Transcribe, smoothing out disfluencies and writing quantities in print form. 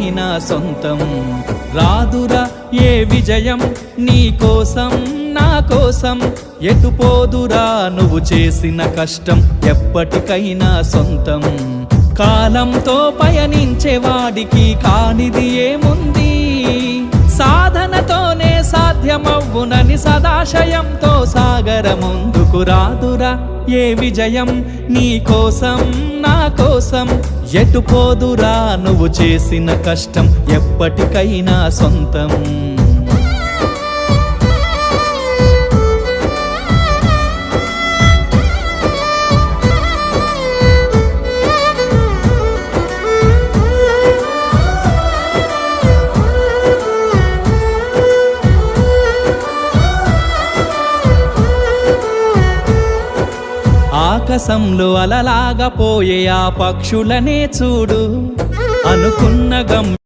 ఎప్పటికైనా సొంతం. రాదురా ఏ విజయం నీ కోసం నా కోసం, ఎటుపోదురా నువ్వు చేసిన కష్టం ఎప్పటికైనా సొంతం. కాలంతో పయనించేవాడికి కానిది ఏముంది, సాధనతోనే సాధ్యమవ్వునని సదాశయంతో సాగర ముందుకు. రాదురా ఏ విజయం నీ కోసం నా కోసం, ఎటుపోదురా నువ్వు చేసిన కష్టం ఎప్పటికైనా సొంతం. ఆకాశంలో అలలాగా పోయే ఆ పక్షులనే చూడు, అనుకున్న గమ్యం